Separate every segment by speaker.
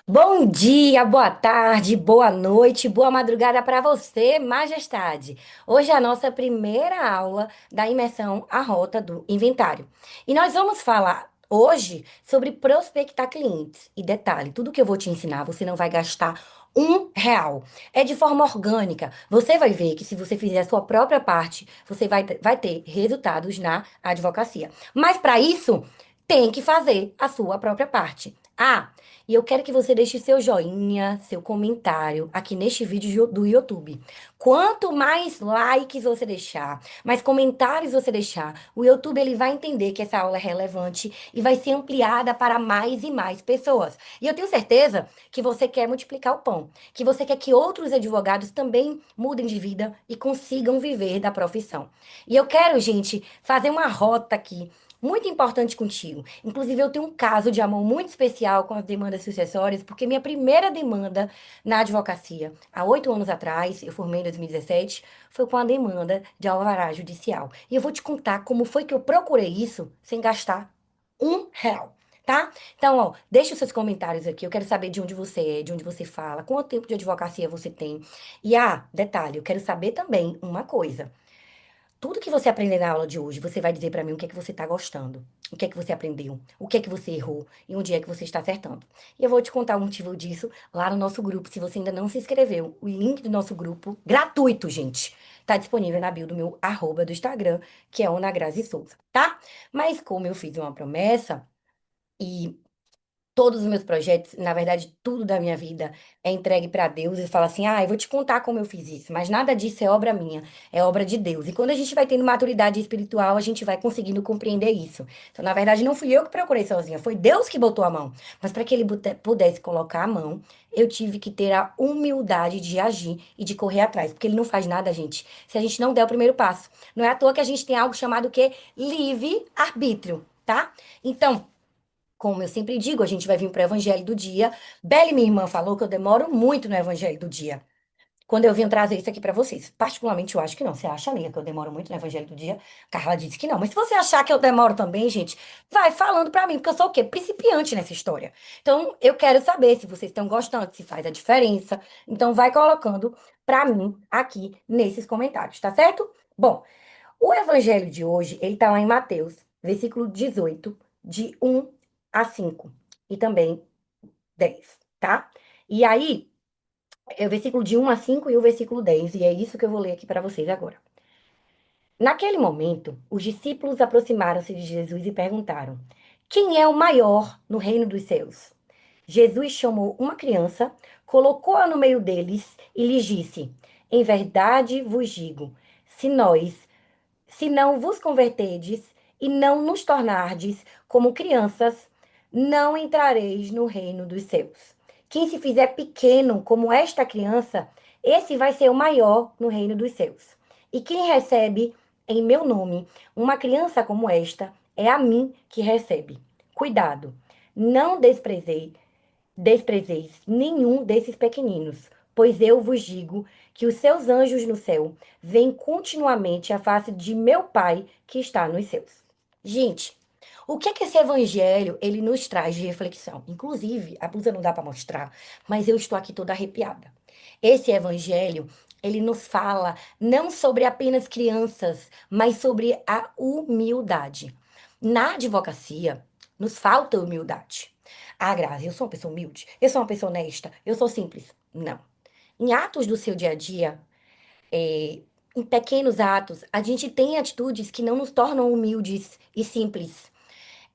Speaker 1: Bom dia, boa tarde, boa noite, boa madrugada para você, majestade. Hoje é a nossa primeira aula da imersão à rota do inventário. E nós vamos falar hoje sobre prospectar clientes. E detalhe, tudo que eu vou te ensinar, você não vai gastar R$ 1. É de forma orgânica. Você vai ver que se você fizer a sua própria parte, você vai ter resultados na advocacia. Mas para isso, tem que fazer a sua própria parte. E eu quero que você deixe seu joinha, seu comentário aqui neste vídeo do YouTube. Quanto mais likes você deixar, mais comentários você deixar, o YouTube ele vai entender que essa aula é relevante e vai ser ampliada para mais e mais pessoas. E eu tenho certeza que você quer multiplicar o pão, que você quer que outros advogados também mudem de vida e consigam viver da profissão. E eu quero, gente, fazer uma rota aqui muito importante contigo. Inclusive, eu tenho um caso de amor muito especial com as demandas sucessórias, porque minha primeira demanda na advocacia, há 8 anos atrás, eu formei em 2017, foi com a demanda de alvará judicial. E eu vou te contar como foi que eu procurei isso sem gastar R$ 1. Tá? Então, ó, deixa os seus comentários aqui. Eu quero saber de onde você é, de onde você fala, quanto tempo de advocacia você tem. E, detalhe, eu quero saber também uma coisa. Tudo que você aprender na aula de hoje, você vai dizer pra mim o que é que você tá gostando, o que é que você aprendeu, o que é que você errou e onde é que você está acertando. E eu vou te contar o motivo disso lá no nosso grupo, se você ainda não se inscreveu. O link do nosso grupo, gratuito, gente, tá disponível na bio do meu arroba do Instagram, que é Ana Grazi Souza, tá? Mas como eu fiz uma promessa e todos os meus projetos, na verdade, tudo da minha vida é entregue para Deus e fala assim: eu vou te contar como eu fiz isso, mas nada disso é obra minha, é obra de Deus. E quando a gente vai tendo maturidade espiritual, a gente vai conseguindo compreender isso. Então, na verdade, não fui eu que procurei sozinha, foi Deus que botou a mão. Mas para que ele pudesse colocar a mão, eu tive que ter a humildade de agir e de correr atrás, porque ele não faz nada, gente, se a gente não der o primeiro passo. Não é à toa que a gente tem algo chamado que livre-arbítrio, tá? Então, como eu sempre digo, a gente vai vir para o Evangelho do Dia. Belle, minha irmã, falou que eu demoro muito no Evangelho do Dia. Quando eu vim trazer isso aqui para vocês. Particularmente, eu acho que não. Você acha, amiga, que eu demoro muito no Evangelho do Dia? Carla disse que não. Mas se você achar que eu demoro também, gente, vai falando para mim, porque eu sou o quê? Principiante nessa história. Então, eu quero saber se vocês estão gostando, se faz a diferença. Então, vai colocando para mim aqui nesses comentários, tá certo? Bom, o evangelho de hoje, ele está lá em Mateus, versículo 18, de 1 a 5, e também 10, tá? E aí, é o versículo de 1 a 5 e o versículo 10, e é isso que eu vou ler aqui para vocês agora. Naquele momento, os discípulos aproximaram-se de Jesus e perguntaram: Quem é o maior no reino dos céus? Jesus chamou uma criança, colocou-a no meio deles e lhes disse: Em verdade vos digo, se nós se não vos converterdes e não nos tornardes como crianças, não entrareis no reino dos céus. Quem se fizer pequeno como esta criança, esse vai ser o maior no reino dos céus. E quem recebe em meu nome uma criança como esta, é a mim que recebe. Cuidado, não desprezeis nenhum desses pequeninos, pois eu vos digo que os seus anjos no céu veem continuamente a face de meu Pai que está nos céus. Gente, o que é que esse evangelho ele nos traz de reflexão? Inclusive, a blusa não dá para mostrar, mas eu estou aqui toda arrepiada. Esse evangelho, ele nos fala não sobre apenas crianças, mas sobre a humildade. Na advocacia, nos falta humildade. Grazi, eu sou uma pessoa humilde, eu sou uma pessoa honesta, eu sou simples. Não. Em atos do seu dia a dia, em pequenos atos, a gente tem atitudes que não nos tornam humildes e simples.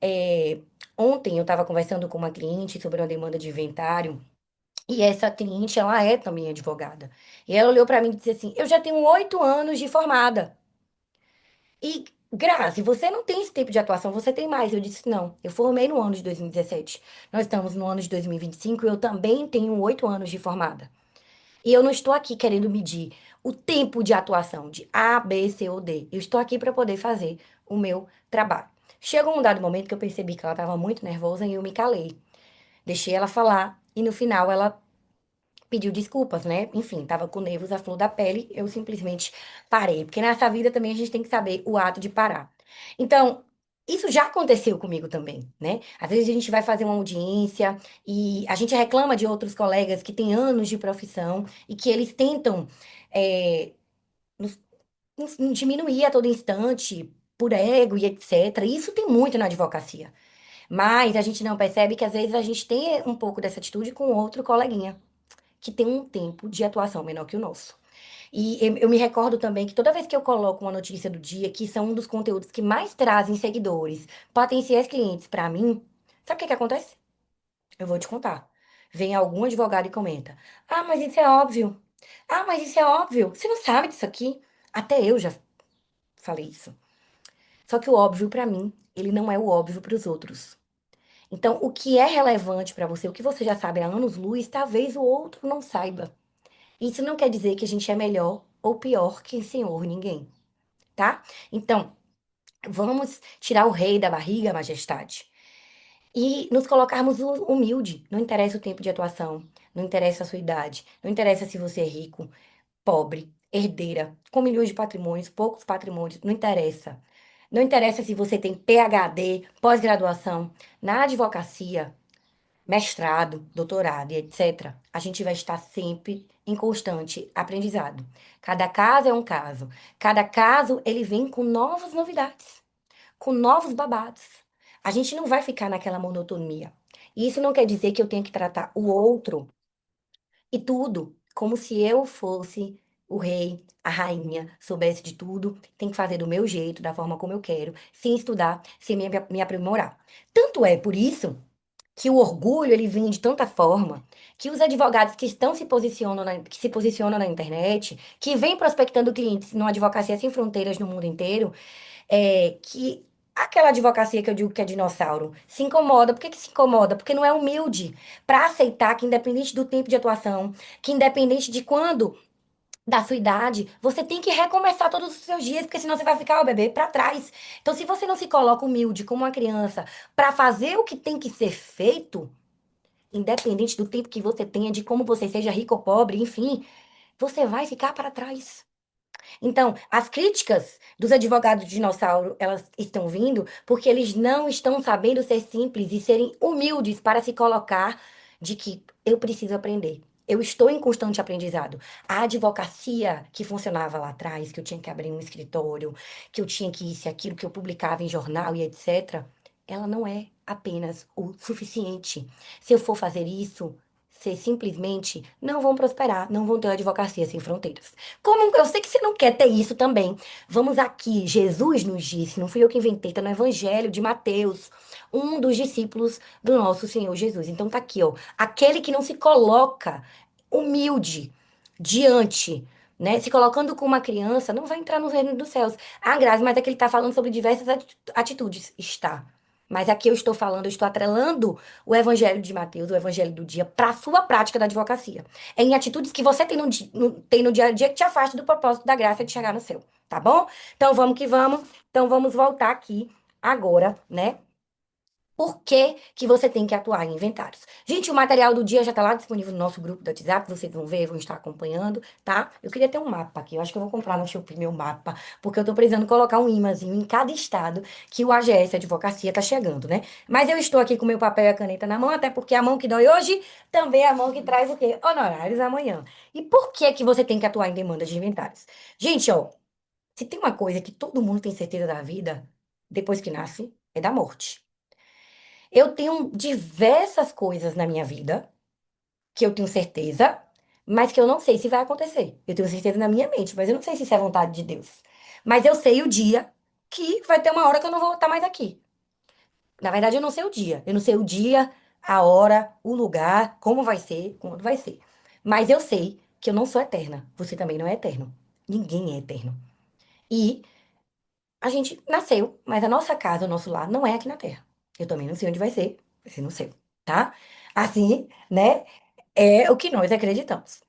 Speaker 1: É, Ontem eu estava conversando com uma cliente sobre uma demanda de inventário, e essa cliente, ela é também advogada. E ela olhou para mim e disse assim: Eu já tenho 8 anos de formada. E, Grazi, você não tem esse tipo de atuação, você tem mais. Eu disse: Não, eu formei no ano de 2017. Nós estamos no ano de 2025 e eu também tenho 8 anos de formada. E eu não estou aqui querendo medir o tempo de atuação de A, B, C ou D. Eu estou aqui para poder fazer o meu trabalho. Chegou um dado momento que eu percebi que ela estava muito nervosa e eu me calei. Deixei ela falar e no final ela pediu desculpas, né? Enfim, tava com nervos à flor da pele, eu simplesmente parei. Porque nessa vida também a gente tem que saber o ato de parar. Então, Isso já aconteceu comigo também, né? Às vezes a gente vai fazer uma audiência e a gente reclama de outros colegas que têm anos de profissão e que eles tentam é, nos, nos diminuir a todo instante por ego e etc. Isso tem muito na advocacia. Mas a gente não percebe que às vezes a gente tem um pouco dessa atitude com outro coleguinha que tem um tempo de atuação menor que o nosso. E eu me recordo também que toda vez que eu coloco uma notícia do dia, que são um dos conteúdos que mais trazem seguidores, potenciais clientes pra mim, sabe o que que acontece? Eu vou te contar. Vem algum advogado e comenta: Ah, mas isso é óbvio. Ah, mas isso é óbvio. Você não sabe disso aqui? Até eu já falei isso. Só que o óbvio pra mim, ele não é o óbvio pros outros. Então, o que é relevante pra você, o que você já sabe há anos-luz, talvez o outro não saiba. Isso não quer dizer que a gente é melhor ou pior que senhor ninguém, tá? Então, vamos tirar o rei da barriga, majestade, e nos colocarmos humilde. Não interessa o tempo de atuação, não interessa a sua idade, não interessa se você é rico, pobre, herdeira, com milhões de patrimônios, poucos patrimônios, não interessa. Não interessa se você tem PhD, pós-graduação. Na advocacia, mestrado, doutorado e etc., a gente vai estar sempre em constante aprendizado. Cada caso é um caso. Cada caso ele vem com novas novidades, com novos babados. A gente não vai ficar naquela monotonia. E isso não quer dizer que eu tenha que tratar o outro e tudo como se eu fosse o rei, a rainha, soubesse de tudo, tem que fazer do meu jeito, da forma como eu quero, sem estudar, sem me aprimorar. Tanto é por isso que o orgulho ele vem de tanta forma que os advogados que estão se posicionando que se posicionam na internet, que vêm prospectando clientes numa advocacia sem fronteiras no mundo inteiro, que aquela advocacia que eu digo que é dinossauro se incomoda. Por que que se incomoda? Porque não é humilde para aceitar que independente do tempo de atuação, que independente de quando da sua idade, você tem que recomeçar todos os seus dias, porque senão você vai ficar o bebê para trás. Então, se você não se coloca humilde como uma criança para fazer o que tem que ser feito, independente do tempo que você tenha, de como você seja rico ou pobre, enfim, você vai ficar para trás. Então, as críticas dos advogados de dinossauro, elas estão vindo porque eles não estão sabendo ser simples e serem humildes para se colocar de que eu preciso aprender. Eu estou em constante aprendizado. A advocacia que funcionava lá atrás, que eu tinha que abrir um escritório, que eu tinha que isso e aquilo, que eu publicava em jornal e etc., ela não é apenas o suficiente. Se eu for fazer isso, vocês simplesmente não vão prosperar, não vão ter uma advocacia sem fronteiras. Como eu sei que você não quer ter isso também. Vamos aqui, Jesus nos disse, não fui eu que inventei, tá no Evangelho de Mateus, um dos discípulos do nosso Senhor Jesus. Então tá aqui, ó, aquele que não se coloca humilde diante, né, se colocando como uma criança, não vai entrar no reino dos céus. Ah, Grazi, mas é que ele tá falando sobre diversas atitudes. Está. Mas aqui eu estou falando, eu estou atrelando o Evangelho de Mateus, o Evangelho do dia, para a sua prática da advocacia. É em atitudes que você tem tem no dia a dia que te afaste do propósito da graça de chegar no céu, tá bom? Então vamos que vamos. Então vamos voltar aqui agora, né? Por que que você tem que atuar em inventários? Gente, o material do dia já tá lá disponível no nosso grupo do WhatsApp, vocês vão ver, vão estar acompanhando, tá? Eu queria ter um mapa aqui, eu acho que eu vou comprar no Shopee meu mapa, porque eu tô precisando colocar um imãzinho em cada estado que o AGS Advocacia tá chegando, né? Mas eu estou aqui com meu papel e a caneta na mão, até porque a mão que dói hoje também é a mão que traz o quê? Honorários amanhã. E por que que você tem que atuar em demandas de inventários? Gente, ó, se tem uma coisa que todo mundo tem certeza da vida, depois que nasce, é da morte. Eu tenho diversas coisas na minha vida que eu tenho certeza, mas que eu não sei se vai acontecer. Eu tenho certeza na minha mente, mas eu não sei se isso é vontade de Deus. Mas eu sei o dia que vai ter uma hora que eu não vou estar mais aqui. Na verdade, eu não sei o dia. Eu não sei o dia, a hora, o lugar, como vai ser, quando vai ser. Mas eu sei que eu não sou eterna. Você também não é eterno. Ninguém é eterno. E a gente nasceu, mas a nossa casa, o nosso lar, não é aqui na Terra. Eu também não sei onde vai ser no céu, tá? Assim, né? É o que nós acreditamos.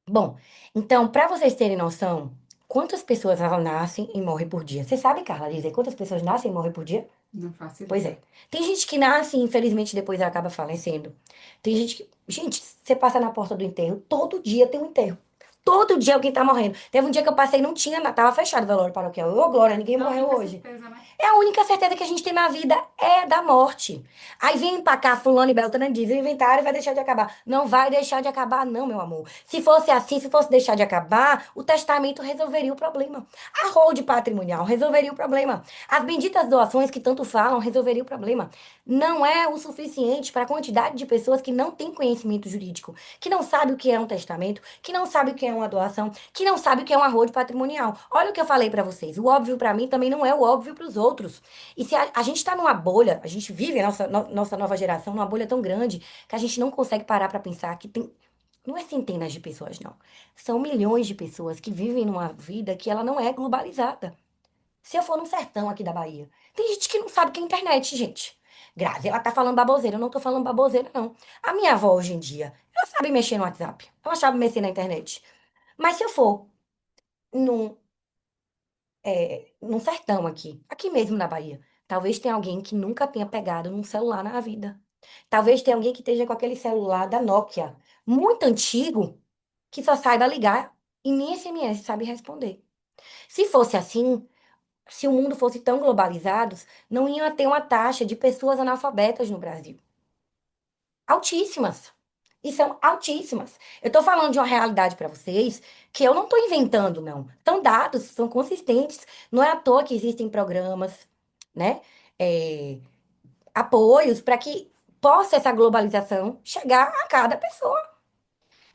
Speaker 1: Bom, então, para vocês terem noção, quantas pessoas elas nascem e morrem por dia? Você sabe, Carla, dizer quantas pessoas nascem e morrem por dia?
Speaker 2: Não faço
Speaker 1: Pois
Speaker 2: ideia.
Speaker 1: é. Tem gente que nasce e, infelizmente, depois ela acaba falecendo. Tem gente que. Gente, você passa na porta do enterro, todo dia tem um enterro. Todo dia alguém tá morrendo. Teve um dia que eu passei, não tinha, tava fechado o velório paroquial. Ô, Glória, ninguém
Speaker 2: É a
Speaker 1: morreu
Speaker 2: única
Speaker 1: hoje.
Speaker 2: certeza, né?
Speaker 1: É a única certeza que a gente tem na vida é da morte. Aí vem pra cá, fulano e Beltrano diz, o inventário vai deixar de acabar. Não vai deixar de acabar, não, meu amor. Se fosse assim, se fosse deixar de acabar, o testamento resolveria o problema. A holding patrimonial resolveria o problema. As benditas doações que tanto falam resolveria o problema. Não é o suficiente para a quantidade de pessoas que não têm conhecimento jurídico, que não sabe o que é um testamento, que não sabe o que é uma doação, que não sabe o que é uma holding patrimonial. Olha o que eu falei para vocês. O óbvio para mim também não é o óbvio para os outros. E se a gente está numa bolha, a gente vive a nossa nova geração numa bolha tão grande que a gente não consegue parar para pensar que tem. Não é centenas de pessoas, não. São milhões de pessoas que vivem numa vida que ela não é globalizada. Se eu for num sertão aqui da Bahia, tem gente que não sabe o que é internet, gente. Grazi, ela tá falando baboseira. Eu não tô falando baboseira, não. A minha avó hoje em dia, ela sabe mexer no WhatsApp. Ela sabe mexer na internet. Mas se eu for num, num sertão aqui mesmo na Bahia, talvez tenha alguém que nunca tenha pegado num celular na vida. Talvez tenha alguém que esteja com aquele celular da Nokia, muito antigo, que só saiba ligar e nem SMS sabe responder. Se fosse assim, se o mundo fosse tão globalizado, não ia ter uma taxa de pessoas analfabetas no Brasil. Altíssimas. E são altíssimas. Eu estou falando de uma realidade para vocês que eu não estou inventando, não. São dados, são consistentes. Não é à toa que existem programas, né? é, apoios para que possa essa globalização chegar a cada pessoa.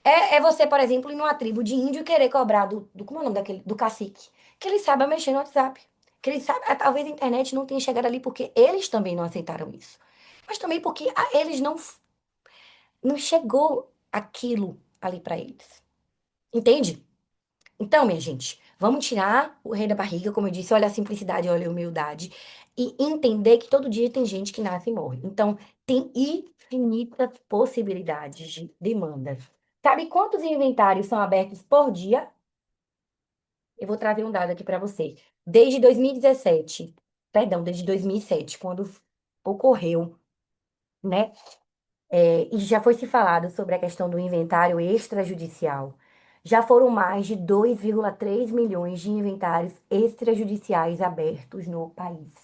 Speaker 1: É você, por exemplo, ir numa tribo de índio e querer cobrar como é o nome daquele, do cacique, que ele saiba mexer no WhatsApp. Que ele sabe, talvez a internet não tenha chegado ali porque eles também não aceitaram isso. Mas também porque eles não chegou aquilo ali para eles. Entende? Então, minha gente, vamos tirar o rei da barriga, como eu disse, olha a simplicidade, olha a humildade, e entender que todo dia tem gente que nasce e morre. Então, tem infinitas possibilidades de demandas. Sabe quantos inventários são abertos por dia? Eu vou trazer um dado aqui para você. Desde 2017, perdão, desde 2007, quando ocorreu, né? E já foi se falado sobre a questão do inventário extrajudicial. Já foram mais de 2,3 milhões de inventários extrajudiciais abertos no país.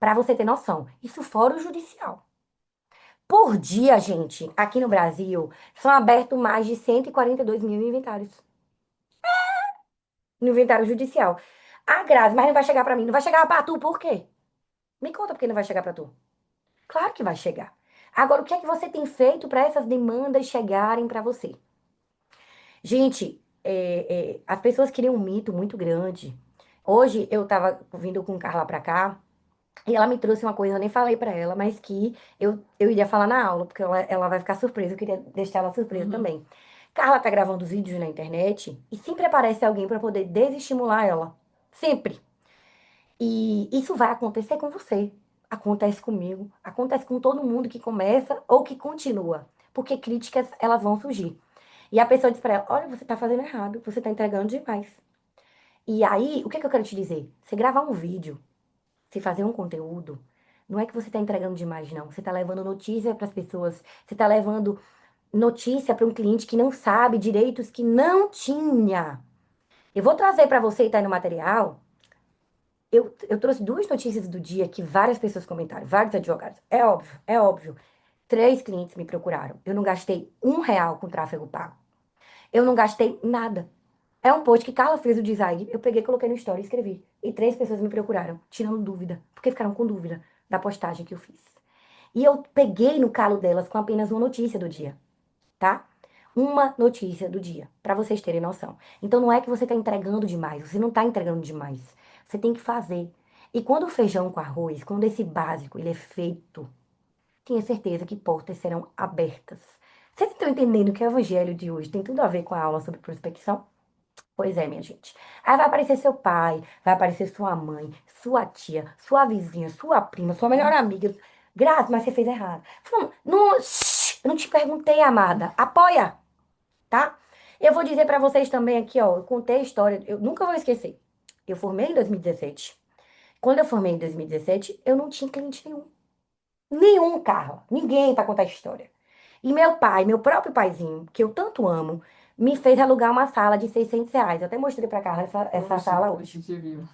Speaker 1: Para você ter noção, isso fora o judicial. Por dia, gente, aqui no Brasil, são abertos mais de 142 mil inventários no inventário judicial. Ah, Grazi, mas não vai chegar para mim. Não vai chegar para tu, por quê? Me conta por que não vai chegar para tu. Claro que vai chegar. Agora, o que é que você tem feito para essas demandas chegarem para você? Gente, as pessoas criam um mito muito grande. Hoje eu tava vindo com Carla pra cá e ela me trouxe uma coisa, eu nem falei pra ela, mas que eu iria falar na aula, porque ela vai ficar surpresa, eu queria deixar ela surpresa
Speaker 2: Uhum.
Speaker 1: também. Carla tá gravando os vídeos na internet e sempre aparece alguém pra poder desestimular ela. Sempre. E isso vai acontecer com você. Acontece comigo, acontece com todo mundo que começa ou que continua, porque críticas elas vão surgir. E a pessoa diz pra ela: olha, você tá fazendo errado, você tá entregando demais. E aí, o que que eu quero te dizer? Você gravar um vídeo, você fazer um conteúdo, não é que você tá entregando demais, não. Você tá levando notícia para as pessoas, você tá levando notícia para um cliente que não sabe direitos que não tinha. Eu vou trazer para você e tá aí no material. Eu trouxe duas notícias do dia que várias pessoas comentaram, vários advogados. É óbvio, é óbvio. Três clientes me procuraram. Eu não gastei R$ 1 com tráfego pago. Eu não gastei nada. É um post que Carla fez o design. Eu peguei, coloquei no story e escrevi. E três pessoas me procuraram, tirando dúvida. Porque ficaram com dúvida da postagem que eu fiz. E eu peguei no calo delas com apenas uma notícia do dia, tá? Uma notícia do dia, pra vocês terem noção. Então não é que você tá entregando demais, você não tá entregando demais. Você tem que fazer. E quando o feijão com arroz, quando esse básico ele é feito, tenha certeza que portas serão abertas. Vocês estão entendendo que o evangelho de hoje tem tudo a ver com a aula sobre prospecção? Pois é, minha gente. Aí vai aparecer seu pai, vai aparecer sua mãe, sua tia, sua vizinha, sua prima, sua melhor amiga. Graça, mas você fez errado. Não, não, shh, eu não te perguntei, amada. Apoia, tá? Eu vou dizer pra vocês também aqui, ó. Eu contei a história, eu nunca vou esquecer. Eu formei em 2017. Quando eu formei em 2017, eu não tinha cliente nenhum. Nenhum carro. Ninguém pra contar a história. E meu pai, meu próprio paizinho, que eu tanto amo, me fez alugar uma sala de R$ 600. Eu até mostrei pra Carla essa sala
Speaker 2: A
Speaker 1: hoje.
Speaker 2: gente viu.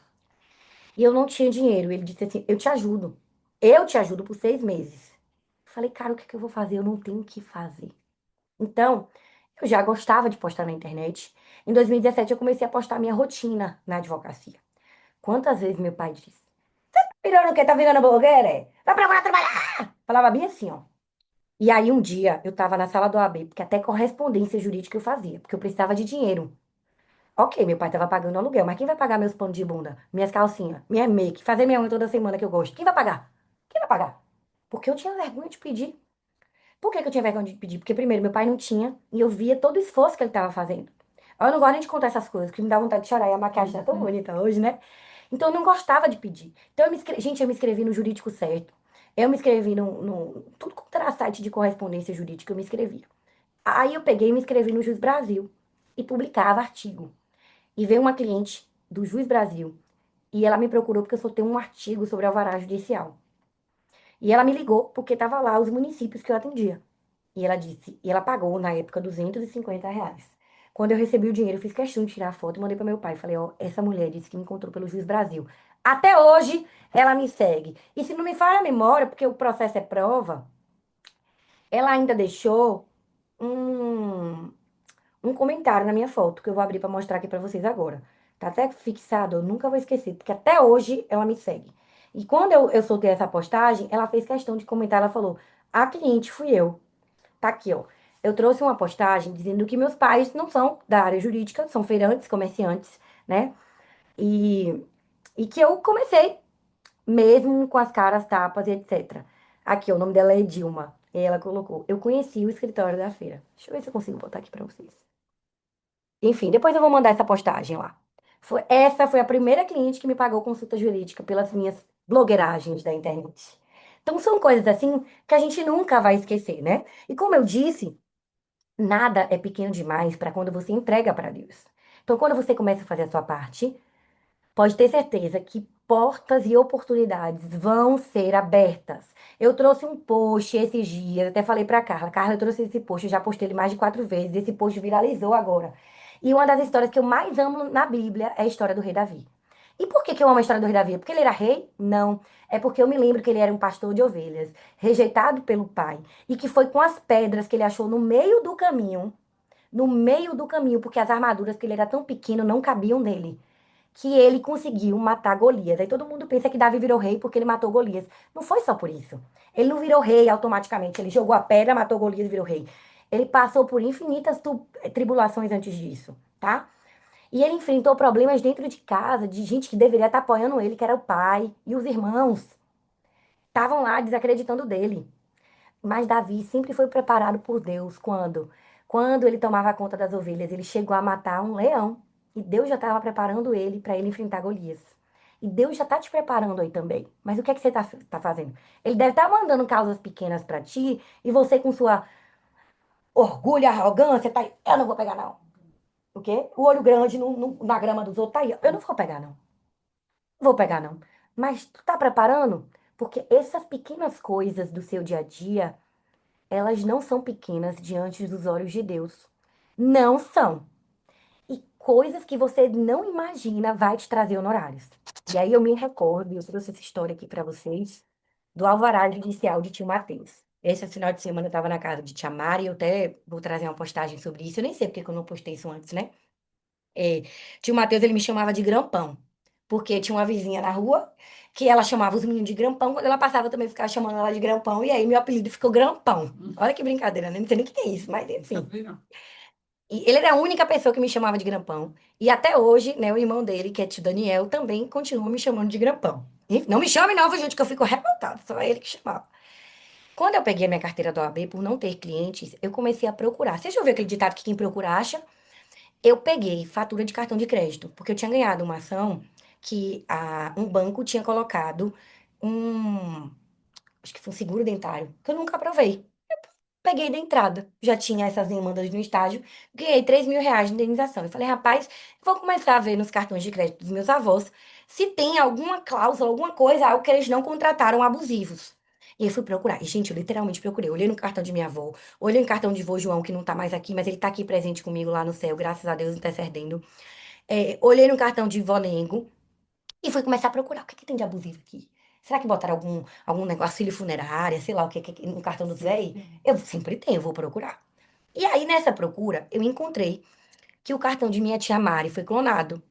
Speaker 1: E eu não tinha dinheiro. Ele disse assim: eu te ajudo. Eu te ajudo por 6 meses. Falei, cara, o que que eu vou fazer? Eu não tenho o que fazer. Então, eu já gostava de postar na internet. Em 2017, eu comecei a postar minha rotina na advocacia. Quantas vezes meu pai disse: virando o quê? Tá virando blogueira? É? Vai pra lá trabalhar! Falava bem assim, ó. E aí, um dia, eu tava na sala do OAB, porque até correspondência jurídica eu fazia, porque eu precisava de dinheiro. Ok, meu pai tava pagando aluguel, mas quem vai pagar meus panos de bunda, minhas calcinhas, minha make, fazer minha unha toda semana que eu gosto? Quem vai pagar? Quem vai pagar? Porque eu tinha vergonha de pedir. Por que que eu tinha vergonha de pedir? Porque, primeiro, meu pai não tinha, e eu via todo o esforço que ele tava fazendo. Eu não gosto nem de contar essas coisas, porque me dá vontade de chorar, e a maquiagem tá tão bonita hoje, né? Então, eu não gostava de pedir. Então, gente, eu me inscrevi no jurídico certo. Eu me inscrevi tudo quanto era site de correspondência jurídica, eu me inscrevi. Aí eu peguei e me inscrevi no Juiz Brasil e publicava artigo. E veio uma cliente do Juiz Brasil e ela me procurou porque eu soltei um artigo sobre alvará judicial. E ela me ligou porque tava lá os municípios que eu atendia. E ela pagou na época R$ 250. Quando eu recebi o dinheiro, eu fiz questão de tirar a foto e mandei para meu pai. Falei, ó, essa mulher disse que me encontrou pelo Juiz Brasil. Até hoje ela me segue. E se não me falha a memória, porque o processo é prova, ela ainda deixou um um comentário na minha foto, que eu vou abrir pra mostrar aqui pra vocês agora. Tá até fixado, eu nunca vou esquecer, porque até hoje ela me segue. E quando eu soltei essa postagem, ela fez questão de comentar, ela falou: a cliente fui eu. Tá aqui, ó. Eu trouxe uma postagem dizendo que meus pais não são da área jurídica, são feirantes, comerciantes, né? E, e que eu comecei mesmo com as caras tapas e etc. Aqui, ó, o nome dela é Dilma. E ela colocou: eu conheci o escritório da feira. Deixa eu ver se eu consigo botar aqui pra vocês. Enfim, depois eu vou mandar essa postagem lá. Essa foi a primeira cliente que me pagou consulta jurídica pelas minhas blogueiragens da internet. Então, são coisas assim que a gente nunca vai esquecer, né? E como eu disse, nada é pequeno demais para quando você entrega para Deus. Então, quando você começa a fazer a sua parte, pode ter certeza que portas e oportunidades vão ser abertas. Eu trouxe um post esses dias, até falei pra Carla. Carla, eu trouxe esse post, eu já postei ele mais de 4 vezes. Esse post viralizou agora. E uma das histórias que eu mais amo na Bíblia é a história do rei Davi. E por que que eu amo a história do rei Davi? Porque ele era rei? Não. É porque eu me lembro que ele era um pastor de ovelhas, rejeitado pelo pai, e que foi com as pedras que ele achou no meio do caminho, porque as armaduras, que ele era tão pequeno, não cabiam nele, que ele conseguiu matar Golias. Aí todo mundo pensa que Davi virou rei porque ele matou Golias. Não foi só por isso. Ele não virou rei automaticamente. Ele jogou a pedra, matou Golias e virou rei. Ele passou por infinitas tribulações antes disso, tá? E ele enfrentou problemas dentro de casa, de gente que deveria estar apoiando ele, que era o pai e os irmãos. Estavam lá desacreditando dele. Mas Davi sempre foi preparado por Deus quando ele tomava conta das ovelhas, ele chegou a matar um leão. E Deus já estava preparando ele para ele enfrentar Golias. E Deus já está te preparando aí também. Mas o que é que você tá fazendo? Ele deve estar mandando causas pequenas para ti e você com sua orgulho, arrogância, tá aí, eu não vou pegar não. O quê? O olho grande na grama dos outros, tá aí, eu não vou pegar não. Vou pegar não. Mas tu tá preparando? Porque essas pequenas coisas do seu dia a dia, elas não são pequenas diante dos olhos de Deus. Não são. E coisas que você não imagina vai te trazer honorários. E aí eu me recordo, eu trouxe essa história aqui para vocês, do alvará judicial de tio Mateus. Esse final de semana eu estava na casa de tia Mari, eu até vou trazer uma postagem sobre isso. Eu nem sei porque que eu não postei isso antes, né? É, tio Mateus, ele me chamava de grampão. Porque tinha uma vizinha na rua que ela chamava os meninos de grampão. Quando ela passava, eu também ficava chamando ela de grampão. E aí meu apelido ficou grampão. Olha que brincadeira, né? Não sei nem o que é isso, mas enfim.
Speaker 2: Também não.
Speaker 1: E ele era a única pessoa que me chamava de grampão. E até hoje, né, o irmão dele, que é tio Daniel, também continua me chamando de grampão. E não me chame não, viu, gente, que eu fico revoltada. Só ele que chamava. Quando eu peguei a minha carteira do OAB, por não ter clientes, eu comecei a procurar. Você já ouviu aquele ditado que quem procura acha? Eu peguei fatura de cartão de crédito, porque eu tinha ganhado uma ação que um banco tinha colocado um, acho que foi um seguro dentário, que eu nunca aprovei. Peguei da entrada, já tinha essas demandas no estágio, ganhei R$ 3.000 de indenização. Eu falei, rapaz, vou começar a ver nos cartões de crédito dos meus avós se tem alguma cláusula, alguma coisa, algo que eles não contrataram abusivos. E eu fui procurar. E, gente, eu literalmente procurei. Olhei no cartão de minha avó, olhei no cartão de vô João, que não tá mais aqui, mas ele tá aqui presente comigo lá no céu, graças a Deus, intercedendo. Olhei no cartão de vó Nengo e fui começar a procurar. O que que tem de abusivo aqui? Será que botaram algum negócio, auxílio funerária, sei lá o que, no cartão do Zé? Eu sempre tenho, vou procurar. E aí, nessa procura, eu encontrei que o cartão de minha tia Mari foi clonado.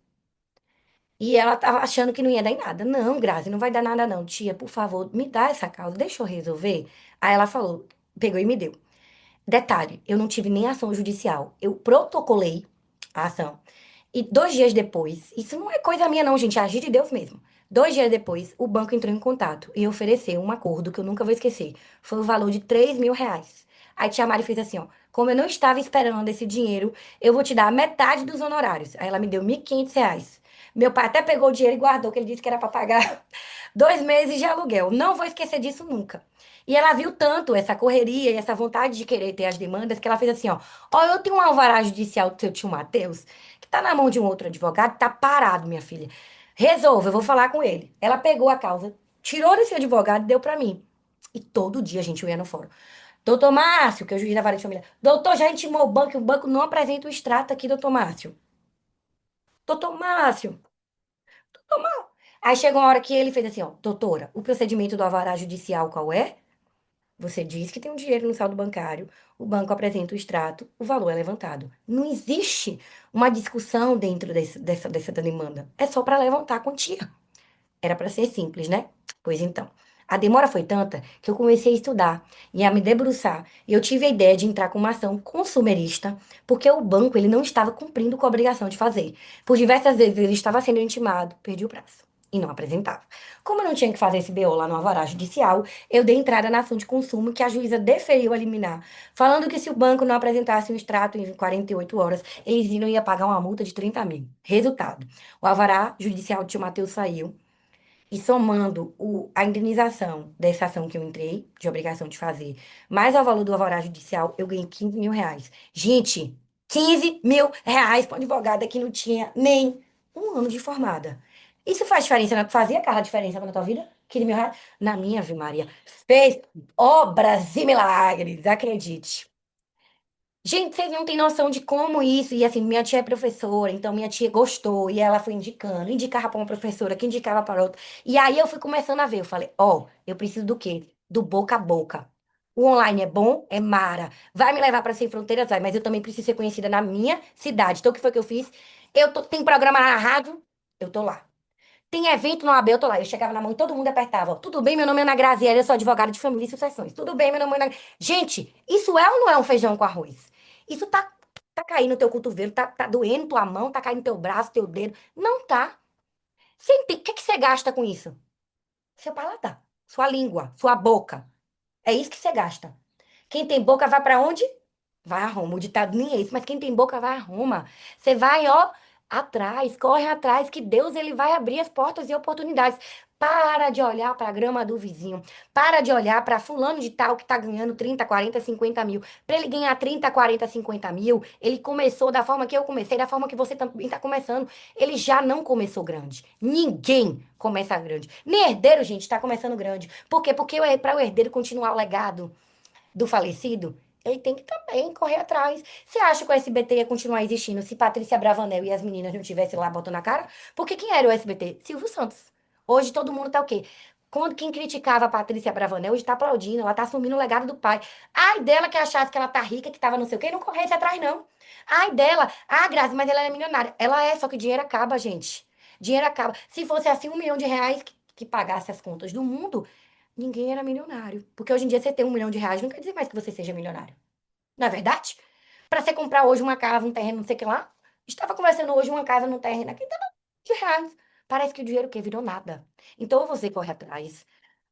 Speaker 1: E ela tava achando que não ia dar em nada. Não, Grazi, não vai dar nada não. Tia, por favor, me dá essa causa, deixa eu resolver. Aí ela falou, pegou e me deu. Detalhe, eu não tive nem ação judicial. Eu protocolei a ação. E 2 dias depois, isso não é coisa minha não, gente, é agir de Deus mesmo. 2 dias depois, o banco entrou em contato e ofereceu um acordo que eu nunca vou esquecer. Foi o valor de R$ 3.000. Aí tia Mari fez assim, ó, como eu não estava esperando esse dinheiro, eu vou te dar a metade dos honorários. Aí ela me deu R$ 1.500. Meu pai até pegou o dinheiro e guardou, que ele disse que era para pagar 2 meses de aluguel. Não vou esquecer disso nunca. E ela viu tanto essa correria e essa vontade de querer ter as demandas que ela fez assim, ó. Ó, eu tenho um alvará judicial do seu tio Matheus, que tá na mão de um outro advogado, tá parado, minha filha. Resolva, eu vou falar com ele. Ela pegou a causa, tirou desse advogado e deu pra mim. E todo dia, a gente, eu ia no fórum. Doutor Márcio, que é o juiz da vara de família. Doutor, já intimou o banco não apresenta o extrato aqui, doutor Márcio. Doutor Márcio, doutor Márcio. Aí chegou uma hora que ele fez assim, ó, doutora, o procedimento do alvará judicial qual é? Você diz que tem um dinheiro no saldo bancário, o banco apresenta o extrato, o valor é levantado. Não existe uma discussão dentro dessa demanda. É só para levantar a quantia. Era para ser simples, né? Pois então. A demora foi tanta que eu comecei a estudar e a me debruçar. E eu tive a ideia de entrar com uma ação consumerista, porque o banco ele não estava cumprindo com a obrigação de fazer. Por diversas vezes ele estava sendo intimado, perdi o prazo e não apresentava. Como eu não tinha que fazer esse BO lá no alvará judicial, eu dei entrada na ação de consumo que a juíza deferiu a liminar, falando que se o banco não apresentasse um extrato em 48 horas, eles não iam pagar uma multa de 30 mil. Resultado, o alvará judicial de tio Matheus saiu, e somando a indenização dessa ação que eu entrei, de obrigação de fazer, mais ao valor do alvará judicial, eu ganhei R$ 15.000. Gente, R$ 15.000 para um advogada que não tinha nem um ano de formada. Isso faz diferença, fazia aquela diferença na tua vida? R$ 15.000? Na minha, Ave Maria, fez obras e milagres, acredite. Gente, vocês não têm noção de como isso. E assim, minha tia é professora, então minha tia gostou e ela foi indicando, indicava para uma professora, que indicava para outra. E aí eu fui começando a ver. Eu falei, ó, eu preciso do quê? Do boca a boca. O online é bom, é mara. Vai me levar para Sem Fronteiras, vai, mas eu também preciso ser conhecida na minha cidade. Então, o que foi que eu fiz? Tem programa na rádio, eu tô lá. Tem evento no AB, eu tô lá. Eu chegava na mão e todo mundo apertava. Ó, tudo bem, meu nome é Ana Graziella, eu sou advogada de família e sucessões. Tudo bem, meu nome é Ana... Gente, isso é ou não é um feijão com arroz? Isso tá caindo no teu cotovelo, tá doendo tua mão, tá caindo no teu braço, teu dedo. Não tá. O que que você gasta com isso? Seu paladar, sua língua, sua boca. É isso que você gasta. Quem tem boca vai pra onde? Vai a Roma. O ditado nem é isso, mas quem tem boca vai a Roma. Você vai, ó, atrás, corre atrás, que Deus ele vai abrir as portas e oportunidades. Para de olhar para a grama do vizinho. Para de olhar para fulano de tal que tá ganhando 30, 40, 50 mil. Para ele ganhar 30, 40, 50 mil, ele começou da forma que eu comecei, da forma que você também tá começando. Ele já não começou grande. Ninguém começa grande. Nem herdeiro, gente, tá começando grande. Por quê? Porque para o herdeiro continuar o legado do falecido, ele tem que também correr atrás. Você acha que o SBT ia continuar existindo se Patrícia Bravanel e as meninas não tivessem lá botando a cara? Porque quem era o SBT? Silvio Santos. Hoje todo mundo tá o quê? Quando quem criticava a Patrícia Bravanel, hoje tá aplaudindo, ela tá assumindo o legado do pai. Ai dela que achasse que ela tá rica, que tava não sei o quê, não corresse atrás, não. Ai dela, ah, Grazi, mas ela é milionária. Ela é, só que o dinheiro acaba, gente. Dinheiro acaba. Se fosse assim, R$ 1 milhão que pagasse as contas do mundo, ninguém era milionário. Porque hoje em dia você ter R$ 1 milhão não quer dizer mais que você seja milionário. Não é verdade? Para você comprar hoje uma casa, um terreno, não sei o que lá. Estava conversando hoje uma casa num terreno aqui, tava R$ 1 milhão. Parece que o dinheiro que virou nada. Então ou você corre atrás,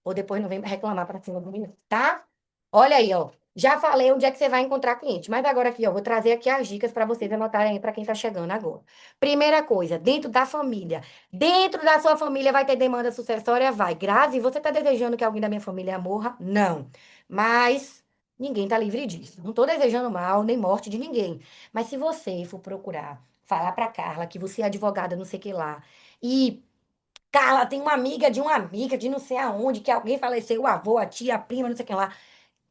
Speaker 1: ou depois não vem reclamar para cima do menino, tá? Olha aí, ó. Já falei onde é que você vai encontrar cliente, mas agora aqui, ó, vou trazer aqui as dicas para vocês anotarem aí para quem tá chegando agora. Primeira coisa, dentro da família. Dentro da sua família vai ter demanda sucessória? Vai. Grazi, você tá desejando que alguém da minha família morra? Não. Mas ninguém tá livre disso. Não tô desejando mal nem morte de ninguém. Mas se você for procurar falar para Carla que você é advogada, não sei o que lá, e Carla tem uma amiga de não sei aonde, que alguém faleceu, o avô, a tia, a prima, não sei quem lá.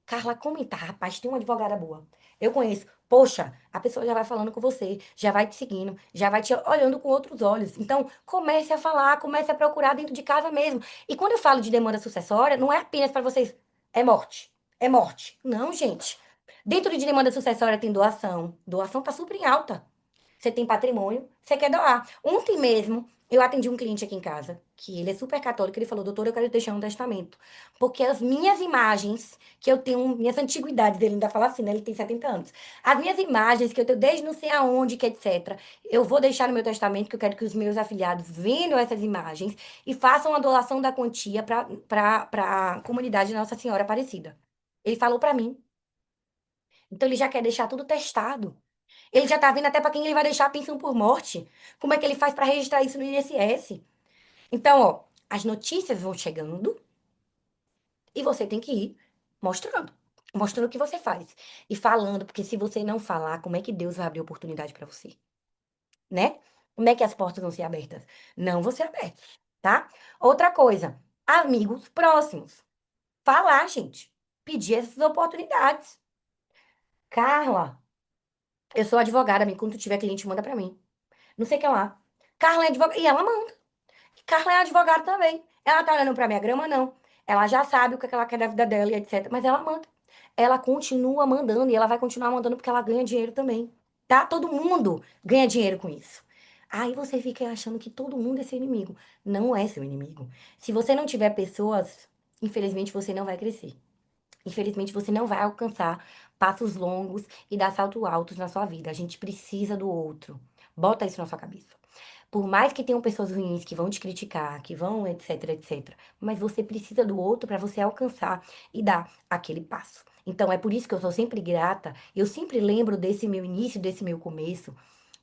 Speaker 1: Carla, comenta, rapaz, tem uma advogada boa. Eu conheço. Poxa, a pessoa já vai falando com você, já vai te seguindo, já vai te olhando com outros olhos. Então, comece a falar, comece a procurar dentro de casa mesmo. E quando eu falo de demanda sucessória, não é apenas para vocês, é morte. É morte. Não, gente. Dentro de demanda sucessória tem doação. Doação tá super em alta. Você tem patrimônio, você quer doar. Ontem mesmo, eu atendi um cliente aqui em casa, que ele é super católico, ele falou, doutor, eu quero deixar um testamento. Porque as minhas imagens, que eu tenho, minhas antiguidades, ele ainda fala assim, né? Ele tem 70 anos. As minhas imagens, que eu tenho desde não sei aonde, que etc. Eu vou deixar no meu testamento, que eu quero que os meus afiliados vendam essas imagens e façam a doação da quantia para a comunidade Nossa Senhora Aparecida. Ele falou para mim. Então ele já quer deixar tudo testado. Ele já tá vendo até para quem ele vai deixar a pensão por morte. Como é que ele faz para registrar isso no INSS? Então, ó, as notícias vão chegando e você tem que ir mostrando. Mostrando o que você faz. E falando, porque se você não falar, como é que Deus vai abrir oportunidade para você? Né? Como é que as portas vão ser abertas? Não vão ser abertas, tá? Outra coisa, amigos próximos. Falar, gente. Pedir essas oportunidades. Carla, eu sou advogada, amigo. Quando tu tiver cliente, manda pra mim. Não sei o que lá. Carla é advogada. E ela manda. Carla é advogada também. Ela tá olhando pra minha grama, não. Ela já sabe o que ela quer da vida dela e etc. Mas ela manda. Ela continua mandando e ela vai continuar mandando porque ela ganha dinheiro também. Tá? Todo mundo ganha dinheiro com isso. Aí você fica achando que todo mundo é seu inimigo. Não é seu inimigo. Se você não tiver pessoas, infelizmente você não vai crescer. Infelizmente você não vai alcançar passos longos e dar saltos altos na sua vida. A gente precisa do outro. Bota isso na sua cabeça. Por mais que tenham pessoas ruins que vão te criticar, que vão, etc, etc. Mas você precisa do outro para você alcançar e dar aquele passo. Então é por isso que eu sou sempre grata. Eu sempre lembro desse meu início, desse meu começo,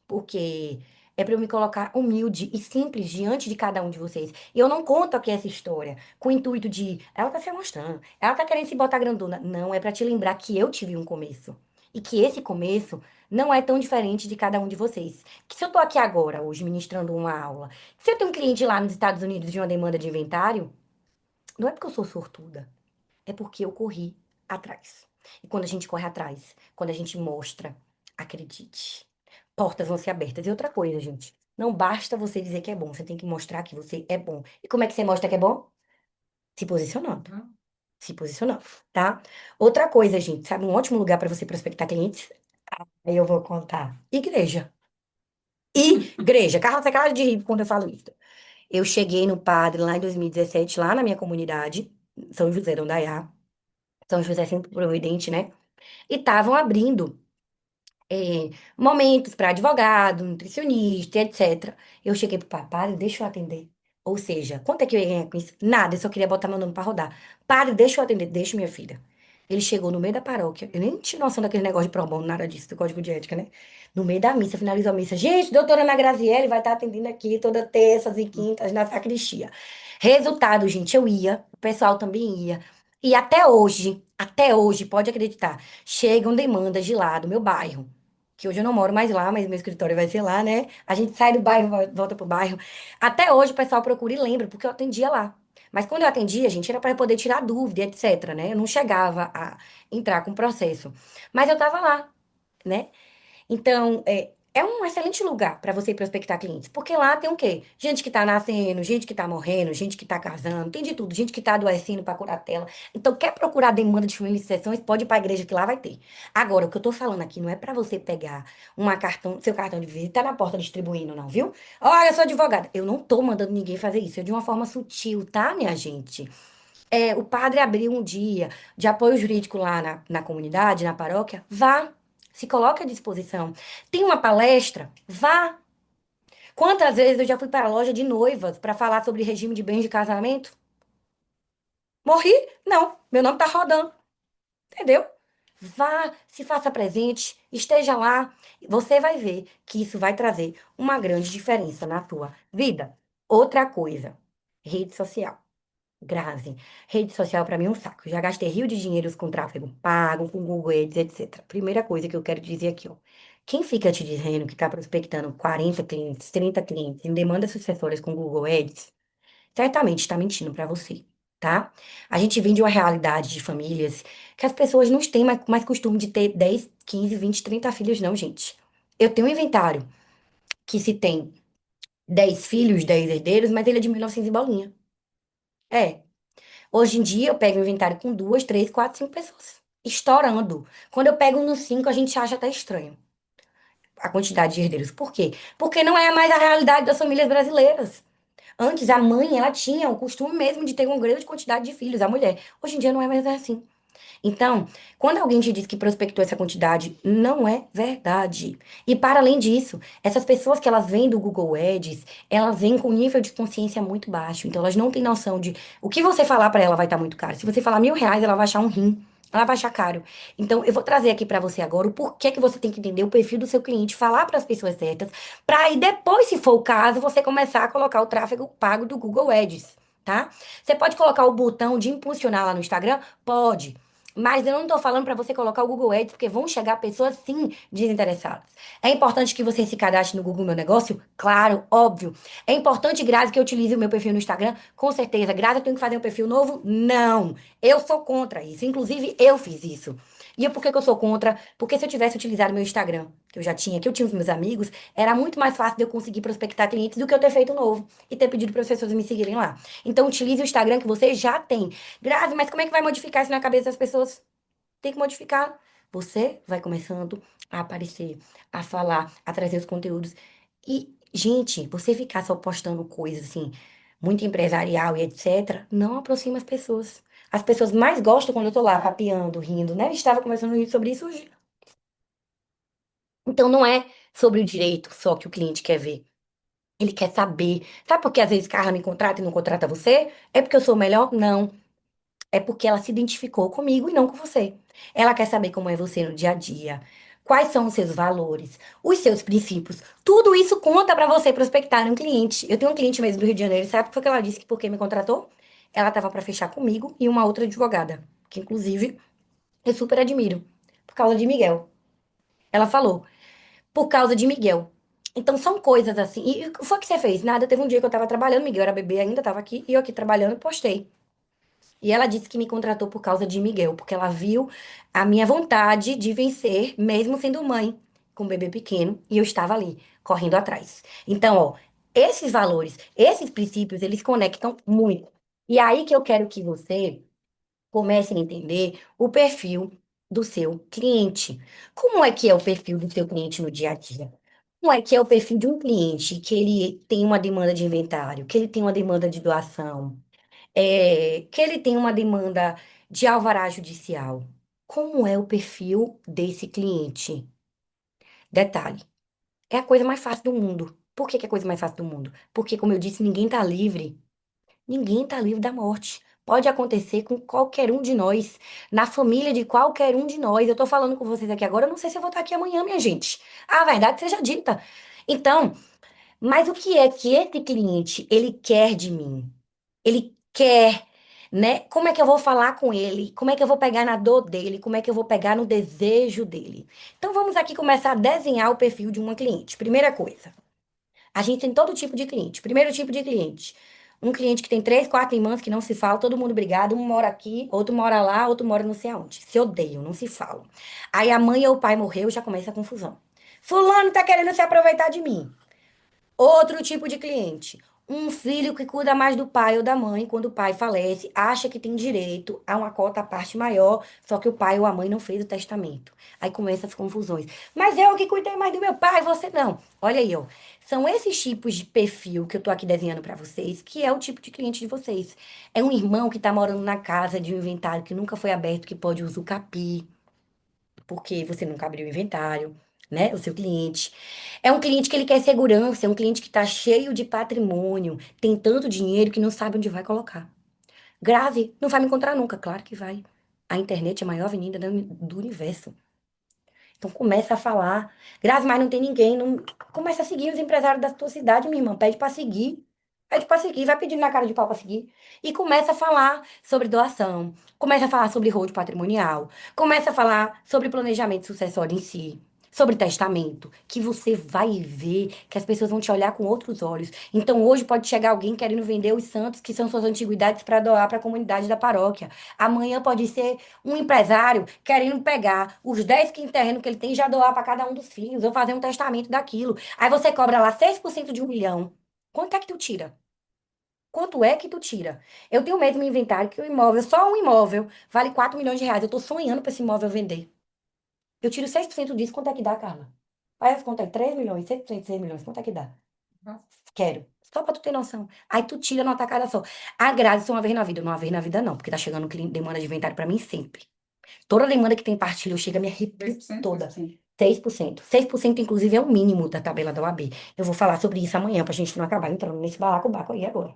Speaker 1: porque é para eu me colocar humilde e simples diante de cada um de vocês. E eu não conto aqui essa história com o intuito de ela tá se mostrando, ela tá querendo se botar grandona. Não, é para te lembrar que eu tive um começo. E que esse começo não é tão diferente de cada um de vocês. Que se eu tô aqui agora, hoje, ministrando uma aula, se eu tenho um cliente lá nos Estados Unidos de uma demanda de inventário, não é porque eu sou sortuda, é porque eu corri atrás. E quando a gente corre atrás, quando a gente mostra, acredite, portas vão ser abertas. E outra coisa, gente, não basta você dizer que é bom, você tem que mostrar que você é bom. E como é que você mostra que é bom? Se posicionando. Se posicionando, tá? Outra coisa, gente, sabe um ótimo lugar para você prospectar clientes? Aí eu vou contar. Igreja. Igreja. Carla, você acaba de rir quando eu falo isso. Eu cheguei no padre lá em 2017, lá na minha comunidade, São José do Indaiá. São José sempre providente, né? E estavam abrindo momentos para advogado, nutricionista, etc. Eu cheguei pro padre, deixa eu atender. Ou seja, quanto é que eu ia ganhar com isso? Nada, eu só queria botar meu nome para rodar. Padre, deixa eu atender, deixa minha filha. Ele chegou no meio da paróquia, eu nem tinha noção daquele negócio de pro bono, nada disso, do código de ética, né? No meio da missa, finalizou a missa. Gente, doutora Ana Graziele vai estar atendendo aqui toda terças e quintas na sacristia. Resultado, gente, eu ia, o pessoal também ia. E até hoje, pode acreditar, chegam demandas de lá do meu bairro que hoje eu não moro mais lá, mas meu escritório vai ser lá, né? A gente sai do bairro, volta pro bairro. Até hoje o pessoal procura e lembra, porque eu atendia lá. Mas quando eu atendia, gente, era para poder tirar dúvida, etc, né? Eu não chegava a entrar com processo. Mas eu tava lá, né? Então, é um excelente lugar para você prospectar clientes, porque lá tem o quê? Gente que tá nascendo, gente que tá morrendo, gente que tá casando, tem de tudo, gente que tá adoecendo para curar tela. Então, quer procurar demanda de solicitações, pode ir para a igreja que lá vai ter. Agora, o que eu tô falando aqui não é para você pegar seu cartão de visita e tá na porta distribuindo, não, viu? Olha, eu sou advogada. Eu não tô mandando ninguém fazer isso, é de uma forma sutil, tá, minha gente? O padre abriu um dia de apoio jurídico lá na comunidade, na paróquia, vá, se coloque à disposição. Tem uma palestra, vá. Quantas vezes eu já fui para a loja de noivas para falar sobre regime de bens de casamento? Morri? Não, meu nome tá rodando, entendeu? Vá, se faça presente, esteja lá. Você vai ver que isso vai trazer uma grande diferença na tua vida. Outra coisa, rede social. Grazi, rede social pra mim é um saco. Já gastei rio de dinheiros com tráfego pago, com Google Ads, etc. Primeira coisa que eu quero dizer aqui, ó. Quem fica te dizendo que tá prospectando 40 clientes, 30 clientes em demandas sucessórias com Google Ads, certamente está mentindo para você, tá? A gente vem de uma realidade de famílias que as pessoas não têm mais costume de ter 10, 15, 20, 30 filhos, não, gente. Eu tenho um inventário que se tem 10 filhos, 10 herdeiros, mas ele é de 1900 e bolinha. É. Hoje em dia eu pego um inventário com duas, três, quatro, cinco pessoas. Estourando. Quando eu pego no cinco, a gente acha até estranho a quantidade de herdeiros. Por quê? Porque não é mais a realidade das famílias brasileiras. Antes, a mãe, ela tinha o costume mesmo de ter uma grande quantidade de filhos, a mulher. Hoje em dia não é mais assim. Então, quando alguém te diz que prospectou essa quantidade, não é verdade. E para além disso, essas pessoas que elas vêm do Google Ads, elas vêm com um nível de consciência muito baixo. Então, elas não têm noção de o que você falar para ela vai estar muito caro. Se você falar R$ 1.000, ela vai achar um rim. Ela vai achar caro. Então, eu vou trazer aqui para você agora o porquê que você tem que entender o perfil do seu cliente, falar para as pessoas certas, para aí depois, se for o caso, você começar a colocar o tráfego pago do Google Ads, tá? Você pode colocar o botão de impulsionar lá no Instagram? Pode. Mas eu não tô falando para você colocar o Google Ads, porque vão chegar pessoas, sim, desinteressadas. É importante que você se cadastre no Google Meu Negócio? Claro, óbvio. É importante, Grazi, que eu utilize o meu perfil no Instagram? Com certeza. Grazi, eu tenho que fazer um perfil novo? Não. Eu sou contra isso. Inclusive, eu fiz isso. E por que que eu sou contra? Porque se eu tivesse utilizado meu Instagram, que eu já tinha, que eu tinha os meus amigos, era muito mais fácil de eu conseguir prospectar clientes do que eu ter feito um novo e ter pedido para as pessoas me seguirem lá. Então, utilize o Instagram que você já tem. Grazi, mas como é que vai modificar isso na cabeça das pessoas? Tem que modificar. Você vai começando a aparecer, a falar, a trazer os conteúdos. E, gente, você ficar só postando coisas assim, muito empresarial e etc., não aproxima as pessoas. As pessoas mais gostam quando eu tô lá papeando, rindo, né? A gente estava conversando sobre isso hoje. Então, não é sobre o direito só que o cliente quer ver. Ele quer saber. Sabe por que às vezes Carla me contrata e não contrata você? É porque eu sou melhor? Não. É porque ela se identificou comigo e não com você. Ela quer saber como é você no dia a dia, quais são os seus valores, os seus princípios. Tudo isso conta pra você prospectar um cliente. Eu tenho um cliente mesmo do Rio de Janeiro, sabe por que ela disse que por que me contratou? Ela tava pra fechar comigo e uma outra advogada, que inclusive eu super admiro, por causa de Miguel. Ela falou, por causa de Miguel. Então são coisas assim. E o que foi que você fez? Nada, teve um dia que eu tava trabalhando, Miguel era bebê ainda, tava aqui, e eu aqui trabalhando, postei. E ela disse que me contratou por causa de Miguel, porque ela viu a minha vontade de vencer, mesmo sendo mãe, com um bebê pequeno, e eu estava ali, correndo atrás. Então, ó, esses valores, esses princípios, eles conectam muito. E aí que eu quero que você comece a entender o perfil do seu cliente. Como é que é o perfil do seu cliente no dia a dia? Como é que é o perfil de um cliente que ele tem uma demanda de inventário, que ele tem uma demanda de doação? Que ele tem uma demanda de alvará judicial. Como é o perfil desse cliente? Detalhe, é a coisa mais fácil do mundo. Por que que é a coisa mais fácil do mundo? Porque, como eu disse, ninguém está livre. Ninguém está livre da morte. Pode acontecer com qualquer um de nós, na família de qualquer um de nós. Eu estou falando com vocês aqui agora, eu não sei se eu vou estar aqui amanhã, minha gente. A verdade seja dita. Então, mas o que é que esse cliente, ele quer de mim? Ele quer, né? Como é que eu vou falar com ele? Como é que eu vou pegar na dor dele? Como é que eu vou pegar no desejo dele? Então vamos aqui começar a desenhar o perfil de uma cliente. Primeira coisa, a gente tem todo tipo de cliente. Primeiro tipo de cliente. Um cliente que tem três, quatro irmãs que não se falam, todo mundo brigado, um mora aqui, outro mora lá, outro mora não sei aonde. Se odeiam, não se falam. Aí a mãe ou o pai morreu, já começa a confusão. Fulano tá querendo se aproveitar de mim. Outro tipo de cliente. Um filho que cuida mais do pai ou da mãe quando o pai falece, acha que tem direito a uma cota à parte maior, só que o pai ou a mãe não fez o testamento. Aí começam as confusões. Mas eu que cuidei mais do meu pai, você não. Olha aí, ó. São esses tipos de perfil que eu tô aqui desenhando pra vocês, que é o tipo de cliente de vocês. É um irmão que tá morando na casa de um inventário que nunca foi aberto, que pode usar o capi porque você nunca abriu o inventário, né? O seu cliente. É um cliente que ele quer segurança, é um cliente que está cheio de patrimônio, tem tanto dinheiro que não sabe onde vai colocar. Grave, não vai me encontrar nunca, claro que vai. A internet é a maior avenida do universo. Então começa a falar. Grave, mas não tem ninguém. Não... Começa a seguir os empresários da tua cidade, minha irmã. Pede pra seguir. Pede pra seguir, vai pedindo na cara de pau pra seguir. E começa a falar sobre doação. Começa a falar sobre hold patrimonial. Começa a falar sobre planejamento sucessório em si. sobre testamento, que você vai ver que as pessoas vão te olhar com outros olhos. Então hoje pode chegar alguém querendo vender os santos, que são suas antiguidades, para doar para a comunidade da paróquia. Amanhã pode ser um empresário querendo pegar os 10 quintos de terreno que ele tem e já doar para cada um dos filhos, ou fazer um testamento daquilo. Aí você cobra lá 6% de 1 milhão. Quanto é que tu tira? Quanto é que tu tira? Eu tenho mesmo um inventário que o imóvel, só um imóvel, vale 4 milhões de reais. Eu tô sonhando para esse imóvel vender. Eu tiro 6% disso, quanto é que dá, Carla? Aí as contas aí, 3 milhões, 6% de 6 milhões, quanto é que dá? Quero. Só pra tu ter noção. Aí tu tira numa tacada só. Agrade-se uma vez na vida. Uma vez na vida não, porque tá chegando demanda de inventário pra mim sempre. Toda demanda que tem partilha, eu chego a me arrepio toda. 6%. 6% inclusive, é o mínimo da tabela da OAB. Eu vou falar sobre isso amanhã, pra gente não acabar entrando nesse balacobaco aí agora,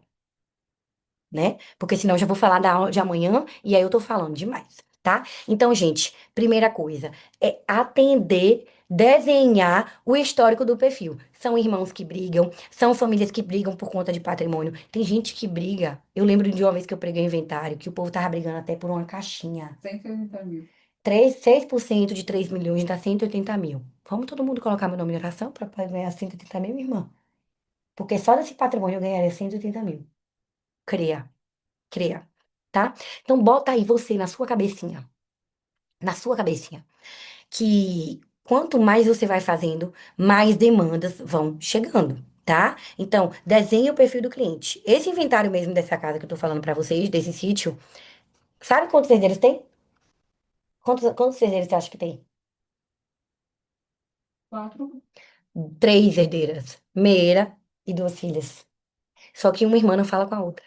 Speaker 1: né? Porque senão eu já vou falar da aula de amanhã e aí eu tô falando demais, tá? Então, gente, primeira coisa é atender, desenhar o histórico do perfil. São irmãos que brigam, são famílias que brigam por conta de patrimônio. Tem gente que briga. Eu lembro de uma vez que eu preguei o inventário, que o povo tava brigando até por uma caixinha. 180 mil. 6% de 3 milhões dá 180 mil. Vamos todo mundo colocar meu nome em oração para ganhar 180 mil, irmã? Porque só desse patrimônio eu ganharia 180 mil. Cria. Cria, tá? Então bota aí você na sua cabecinha, que quanto mais você vai fazendo, mais demandas vão chegando, tá? Então, desenhe o perfil do cliente. Esse inventário mesmo dessa casa que eu tô falando pra vocês, desse sítio, sabe quantos herdeiros tem? Quantos herdeiros você acha que tem? 4. 3 herdeiras, meira e 2 filhas. Só que uma irmã não fala com a outra.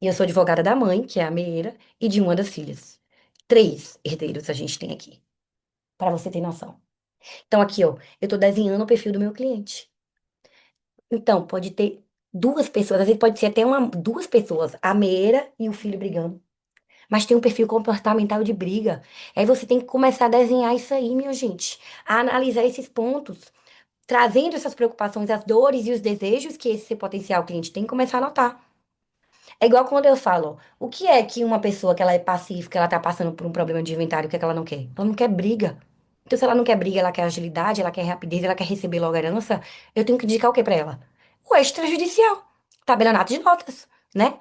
Speaker 1: E eu sou advogada da mãe, que é a meira, e de uma das filhas. 3 herdeiros a gente tem aqui, para você ter noção. Então, aqui, ó, eu tô desenhando o perfil do meu cliente. Então, pode ter duas pessoas, às vezes pode ser até duas pessoas, a meira e o filho brigando. Mas tem um perfil comportamental de briga. Aí você tem que começar a desenhar isso aí, minha gente. A analisar esses pontos, trazendo essas preocupações, as dores e os desejos que esse potencial cliente tem, e começar a anotar. É igual quando eu falo, o que é que uma pessoa que ela é pacífica, ela tá passando por um problema de inventário, o que é que ela não quer? Ela não quer briga. Então, se ela não quer briga, ela quer agilidade, ela quer rapidez, ela quer receber logo a herança, eu tenho que indicar o que pra ela? O extrajudicial, tabelionato de notas, né?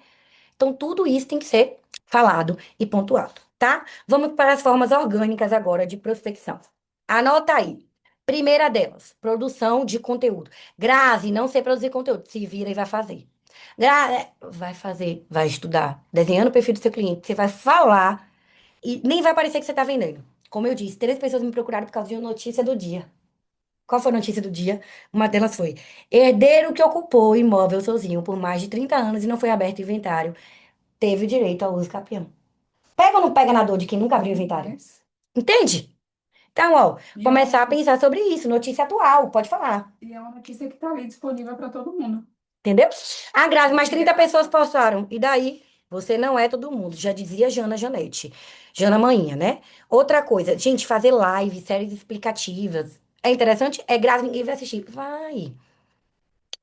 Speaker 1: Então, tudo isso tem que ser falado e pontuado, tá? Vamos para as formas orgânicas agora de prospecção. Anota aí. Primeira delas, produção de conteúdo. Grazi, não sei produzir conteúdo. Se vira e vai fazer. Vai fazer, vai estudar, desenhando o perfil do seu cliente. Você vai falar e nem vai parecer que você está vendendo. Como eu disse, 3 pessoas me procuraram por causa de uma notícia do dia. Qual foi a notícia do dia? Uma delas foi: herdeiro que ocupou o imóvel sozinho por mais de 30 anos e não foi aberto inventário teve direito ao uso capião. Pega ou não pega na dor de quem nunca abriu inventário? Entende? Então, ó, começar a pensar sobre isso, notícia atual, pode falar. E é uma notícia que está ali disponível para todo mundo. Entendeu? Ah, Grazi, mais 30 pessoas postaram. E daí? Você não é todo mundo. Já dizia Jana Janete. Jana Manhinha, né? Outra coisa, gente, fazer live, séries explicativas. É interessante? É Grazi, ninguém vai assistir. Vai.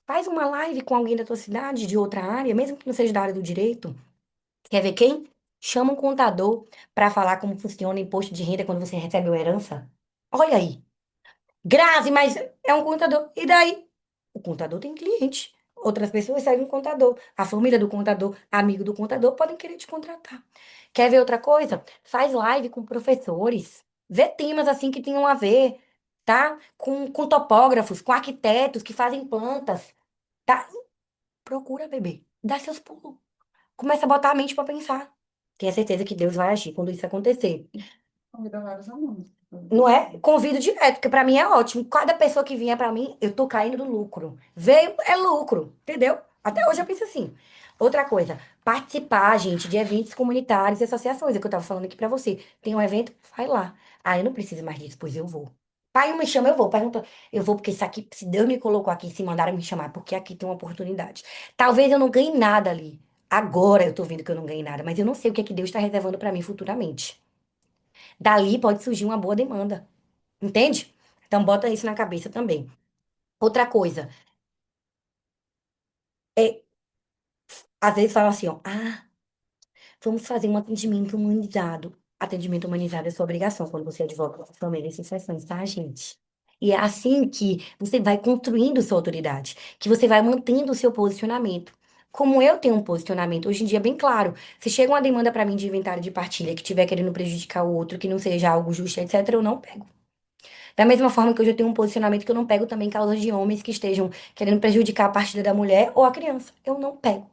Speaker 1: Faz uma live com alguém da tua cidade, de outra área, mesmo que não seja da área do direito. Quer ver quem? Chama um contador para falar como funciona o imposto de renda quando você recebe uma herança. Olha aí. Grazi, mas é um contador. E daí? O contador tem cliente. Outras pessoas seguem o contador. A família do contador, amigo do contador, podem querer te contratar. Quer ver outra coisa? Faz live com professores. Vê temas assim que tenham a ver, tá? Com topógrafos, com arquitetos que fazem plantas, tá? Procura, bebê. Dá seus pulos. Começa a botar a mente para pensar. Tenha certeza que Deus vai agir quando isso acontecer. Convida vários alunos. Não é? Convido direto, porque pra mim é ótimo. Cada pessoa que vier pra mim, eu tô caindo no lucro. Veio, é lucro, entendeu? Até hoje eu penso assim. Outra coisa, participar, gente, de eventos comunitários e associações. É o que eu tava falando aqui pra você. Tem um evento, vai lá. Ah, eu não preciso mais disso, pois eu vou. Pai, me chama, eu vou. Pergunta, eu vou porque isso aqui, se Deus me colocou aqui, se mandaram me chamar, porque aqui tem uma oportunidade. Talvez eu não ganhe nada ali. Agora eu tô vendo que eu não ganhei nada, mas eu não sei o que é que Deus está reservando pra mim futuramente. Dali pode surgir uma boa demanda. Entende? Então bota isso na cabeça também. Outra coisa, é, às vezes fala assim, ó, vamos fazer um atendimento humanizado. Atendimento humanizado é sua obrigação quando você advoga com famílias e sessões, tá, gente? E é assim que você vai construindo sua autoridade, que você vai mantendo o seu posicionamento. Como eu tenho um posicionamento hoje em dia bem claro, se chega uma demanda para mim de inventário de partilha que estiver querendo prejudicar o outro, que não seja algo justo, etc., eu não pego. Da mesma forma que eu já tenho um posicionamento que eu não pego também causas de homens que estejam querendo prejudicar a partilha da mulher ou a criança. Eu não pego.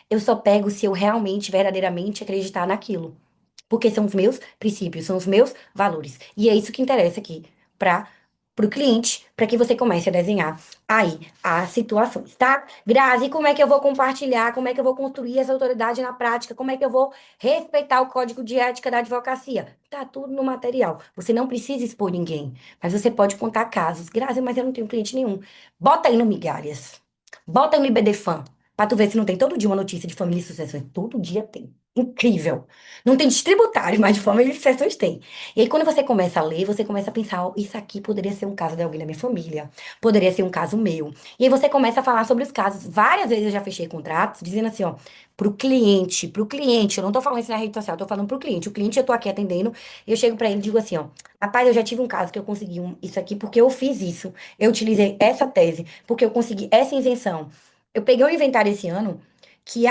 Speaker 1: Eu só pego se eu realmente, verdadeiramente acreditar naquilo. Porque são os meus princípios, são os meus valores. E é isso que interessa aqui para o cliente, para que você comece a desenhar aí as situações, tá? Grazi, como é que eu vou compartilhar? Como é que eu vou construir essa autoridade na prática? Como é que eu vou respeitar o código de ética da advocacia? Tá tudo no material. Você não precisa expor ninguém, mas você pode contar casos. Grazi, mas eu não tenho cliente nenhum. Bota aí no Migalhas. Bota aí no IBDFAN, pra tu ver se não tem todo dia uma notícia de família e sucessões. Todo dia tem. Incrível. Não tem distributário, mas de família e sucessões tem. E aí, quando você começa a ler, você começa a pensar, ó, isso aqui poderia ser um caso de alguém da minha família, poderia ser um caso meu. E aí você começa a falar sobre os casos. Várias vezes eu já fechei contratos dizendo assim, ó, pro cliente, eu não tô falando isso na rede social, eu tô falando pro cliente. O cliente eu tô aqui atendendo, e eu chego pra ele e digo assim, ó, rapaz, eu já tive um caso que eu consegui isso aqui porque eu fiz isso. Eu utilizei essa tese, porque eu consegui essa isenção. Eu peguei um inventário esse ano que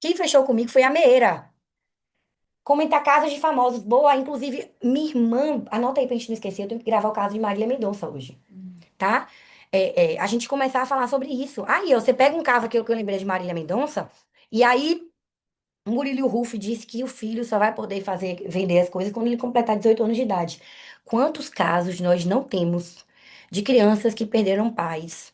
Speaker 1: quem fechou comigo foi a Meira. Comentar casos de famosos. Boa, inclusive, minha irmã, anota aí pra gente não esquecer, eu tenho que gravar o caso de Marília Mendonça hoje, tá? A gente começar a falar sobre isso. Aí, ó, você pega um caso aqui que eu lembrei de Marília Mendonça, e aí Murilo Ruf disse que o filho só vai poder vender as coisas quando ele completar 18 anos de idade. Quantos casos nós não temos de crianças que perderam pais?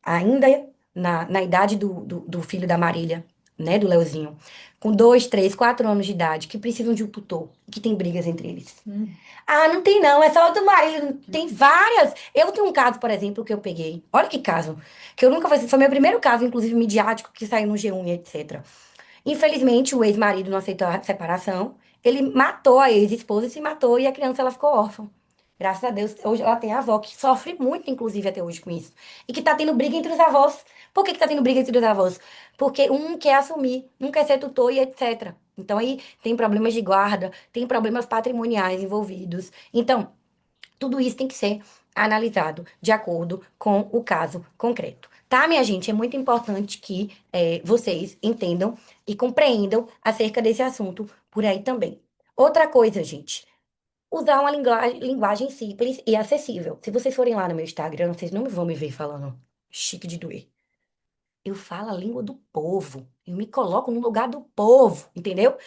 Speaker 1: Ainda na idade do filho da Marília, né, do Leozinho, com 2, 3, 4 anos de idade, que precisam de um tutor, que tem brigas entre eles. Ah, não tem não, é só o do Marília, tem várias. Eu tenho um caso, por exemplo, que eu peguei, olha que caso, que eu nunca foi meu primeiro caso, inclusive midiático, que saiu no G1 e etc. Infelizmente, o ex-marido não aceitou a separação. Ele matou a ex-esposa e se matou, e a criança ela ficou órfã. Graças a Deus, hoje ela tem a avó que sofre muito, inclusive, até hoje com isso. E que tá tendo briga entre os avós. Por que que tá tendo briga entre os avós? Porque um quer assumir, um quer ser tutor e etc. Então aí tem problemas de guarda, tem problemas patrimoniais envolvidos. Então, tudo isso tem que ser analisado de acordo com o caso concreto. Tá, minha gente? É muito importante que vocês entendam e compreendam acerca desse assunto por aí também. Outra coisa, gente, usar uma linguagem simples e acessível. Se vocês forem lá no meu Instagram, vocês não vão me ver falando chique de doer. Eu falo a língua do povo. Eu me coloco no lugar do povo, entendeu?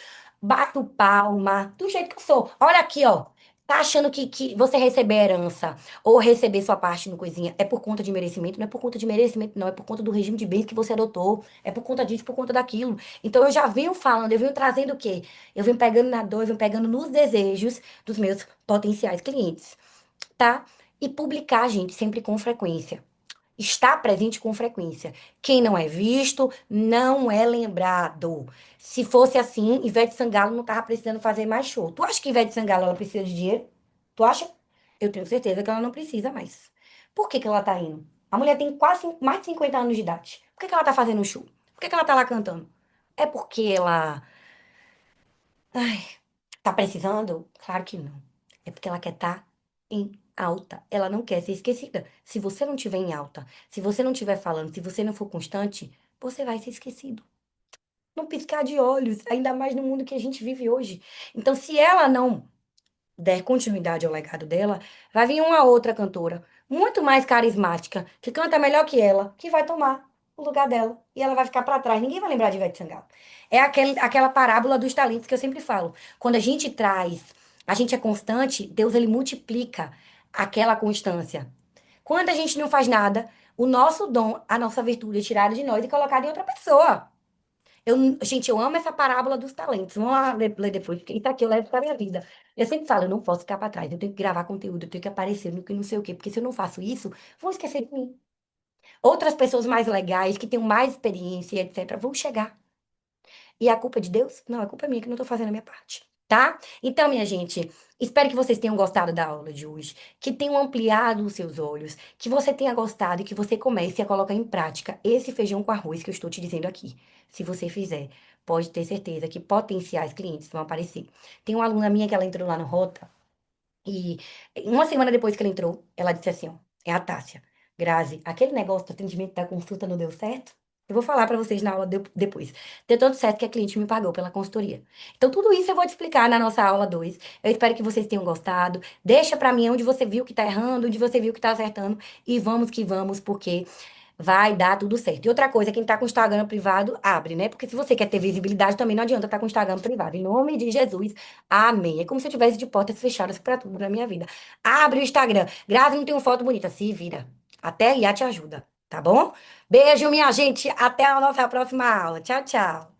Speaker 1: Bato palma, do jeito que eu sou. Olha aqui, ó. Tá achando que você receber herança ou receber sua parte no coisinha é por conta de merecimento? Não é por conta de merecimento, não. É por conta do regime de bens que você adotou. É por conta disso, por conta daquilo. Então eu já venho falando, eu venho trazendo o quê? Eu venho pegando na dor, eu venho pegando nos desejos dos meus potenciais clientes, tá? E publicar, gente, sempre com frequência. Está presente com frequência. Quem não é visto, não é lembrado. Se fosse assim, Ivete Sangalo não tava precisando fazer mais show. Tu acha que Ivete Sangalo ela precisa de dinheiro? Tu acha? Eu tenho certeza que ela não precisa mais. Por que que ela tá indo? A mulher tem quase mais de 50 anos de idade. Por que que ela tá fazendo um show? Por que que ela tá lá cantando? É porque ela tá precisando? Claro que não. É porque ela quer estar em alta. Ela não quer ser esquecida. Se você não estiver em alta, se você não estiver falando, se você não for constante, você vai ser esquecido. Não piscar de olhos, ainda mais no mundo que a gente vive hoje. Então, se ela não der continuidade ao legado dela, vai vir uma outra cantora, muito mais carismática, que canta melhor que ela, que vai tomar o lugar dela. E ela vai ficar para trás. Ninguém vai lembrar de Ivete Sangalo. É aquela parábola dos talentos que eu sempre falo. Quando a gente traz, a gente é constante, Deus ele multiplica aquela constância. Quando a gente não faz nada, o nosso dom, a nossa virtude é tirada de nós e colocada em outra pessoa. Gente, eu amo essa parábola dos talentos. Vamos lá ler depois, porque isso aqui eu levo pra minha vida. Eu sempre falo, eu não posso ficar pra trás. Eu tenho que gravar conteúdo, eu tenho que aparecer no que não sei o quê. Porque se eu não faço isso, vão esquecer de mim. Outras pessoas mais legais, que tenham mais experiência, etc., vão chegar. E a culpa é de Deus? Não, a culpa é minha que não tô fazendo a minha parte. Tá? Então, minha gente, espero que vocês tenham gostado da aula de hoje, que tenham ampliado os seus olhos, que você tenha gostado e que você comece a colocar em prática esse feijão com arroz que eu estou te dizendo aqui. Se você fizer, pode ter certeza que potenciais clientes vão aparecer. Tem uma aluna minha que ela entrou lá no Rota e uma semana depois que ela entrou, ela disse assim, ó, é a Tássia. Grazi, aquele negócio do atendimento da consulta não deu certo? Eu vou falar pra vocês na aula depois. Deu tanto certo que a cliente me pagou pela consultoria. Então, tudo isso eu vou te explicar na nossa aula 2. Eu espero que vocês tenham gostado. Deixa pra mim onde você viu que tá errando, onde você viu que tá acertando. E vamos que vamos, porque vai dar tudo certo. E outra coisa, quem tá com Instagram privado, abre, né? Porque se você quer ter visibilidade, também não adianta estar com Instagram privado. Em nome de Jesus, amém. É como se eu tivesse de portas fechadas pra tudo na minha vida. Abre o Instagram. Grazi não tem uma foto bonita. Se vira. Até a IA te ajuda, tá bom? Beijo, minha gente. Até a nossa próxima aula. Tchau, tchau.